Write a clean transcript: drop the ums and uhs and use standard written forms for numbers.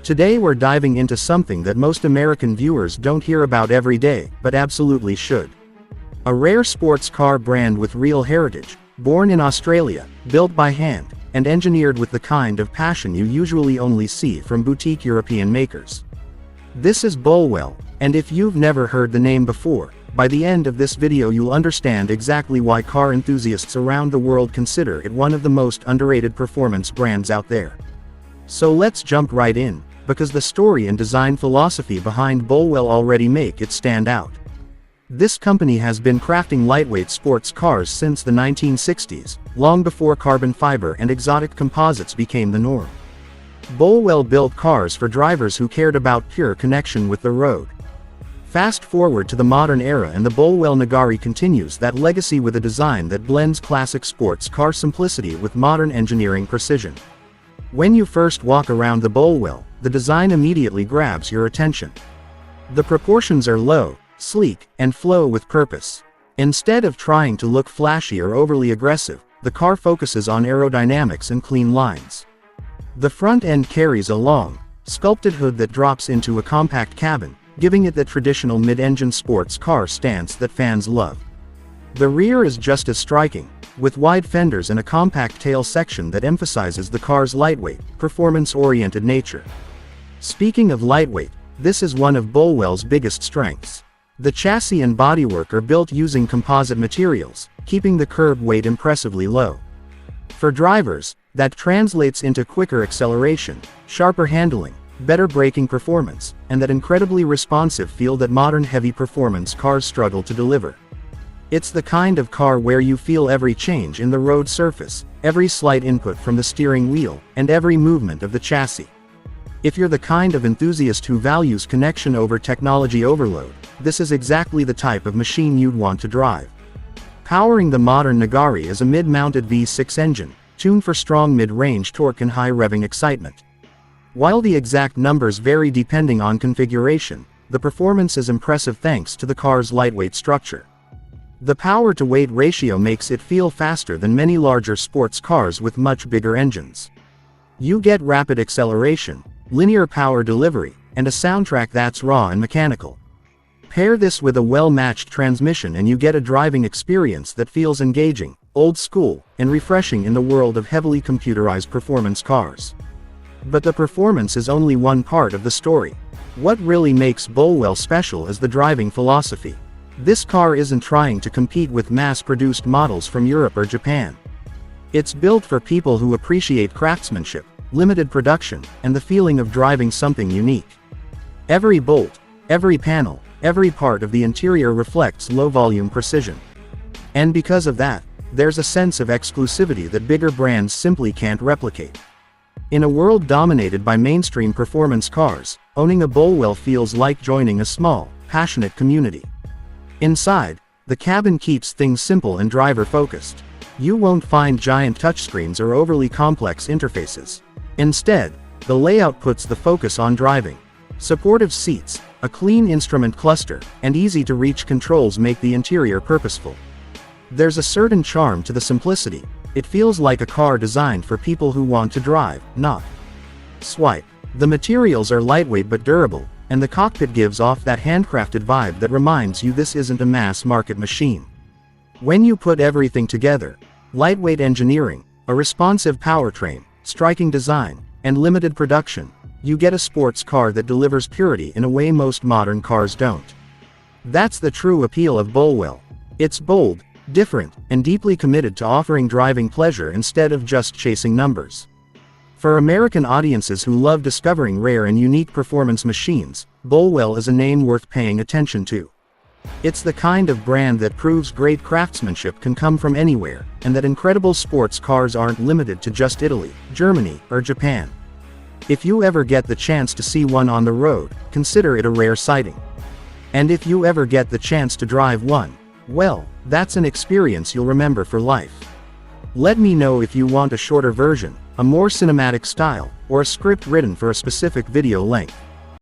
Today we're diving into something that most American viewers don't hear about every day, but absolutely should. A rare sports car brand with real heritage, born in Australia, built by hand, and engineered with the kind of passion you usually only see from boutique European makers. This is Bolwell, and if you've never heard the name before, by the end of this video you'll understand exactly why car enthusiasts around the world consider it one of the most underrated performance brands out there. So let's jump right in, because the story and design philosophy behind Bolwell already make it stand out. This company has been crafting lightweight sports cars since the 1960s, long before carbon fiber and exotic composites became the norm. Bolwell built cars for drivers who cared about pure connection with the road. Fast forward to the modern era and the Bolwell Nagari continues that legacy with a design that blends classic sports car simplicity with modern engineering precision. When you first walk around the Bolwell, the design immediately grabs your attention. The proportions are low, sleek, and flow with purpose. Instead of trying to look flashy or overly aggressive, the car focuses on aerodynamics and clean lines. The front end carries a long, sculpted hood that drops into a compact cabin, giving it the traditional mid-engine sports car stance that fans love. The rear is just as striking, with wide fenders and a compact tail section that emphasizes the car's lightweight, performance-oriented nature. Speaking of lightweight, this is one of Bolwell's biggest strengths. The chassis and bodywork are built using composite materials, keeping the curb weight impressively low. For drivers, that translates into quicker acceleration, sharper handling, better braking performance, and that incredibly responsive feel that modern heavy performance cars struggle to deliver. It's the kind of car where you feel every change in the road surface, every slight input from the steering wheel, and every movement of the chassis. If you're the kind of enthusiast who values connection over technology overload, this is exactly the type of machine you'd want to drive. Powering the modern Nagari is a mid-mounted V6 engine, tuned for strong mid-range torque and high revving excitement. While the exact numbers vary depending on configuration, the performance is impressive thanks to the car's lightweight structure. The power-to-weight ratio makes it feel faster than many larger sports cars with much bigger engines. You get rapid acceleration, linear power delivery, and a soundtrack that's raw and mechanical. Pair this with a well-matched transmission and you get a driving experience that feels engaging, old school, and refreshing in the world of heavily computerized performance cars. But the performance is only one part of the story. What really makes Bolwell special is the driving philosophy. This car isn't trying to compete with mass-produced models from Europe or Japan. It's built for people who appreciate craftsmanship, limited production, and the feeling of driving something unique. Every bolt, every panel, every part of the interior reflects low-volume precision. And because of that, there's a sense of exclusivity that bigger brands simply can't replicate. In a world dominated by mainstream performance cars, owning a Bolwell feels like joining a small, passionate community. Inside, the cabin keeps things simple and driver-focused. You won't find giant touchscreens or overly complex interfaces. Instead, the layout puts the focus on driving. Supportive seats, a clean instrument cluster, and easy-to-reach controls make the interior purposeful. There's a certain charm to the simplicity. It feels like a car designed for people who want to drive, not swipe. The materials are lightweight but durable, and the cockpit gives off that handcrafted vibe that reminds you this isn't a mass-market machine. When you put everything together, lightweight engineering, a responsive powertrain, striking design, and limited production, you get a sports car that delivers purity in a way most modern cars don't. That's the true appeal of Bolwell. It's bold, different, and deeply committed to offering driving pleasure instead of just chasing numbers. For American audiences who love discovering rare and unique performance machines, Bolwell is a name worth paying attention to. It's the kind of brand that proves great craftsmanship can come from anywhere, and that incredible sports cars aren't limited to just Italy, Germany, or Japan. If you ever get the chance to see one on the road, consider it a rare sighting. And if you ever get the chance to drive one, well, that's an experience you'll remember for life. Let me know if you want a shorter version, a more cinematic style, or a script written for a specific video length.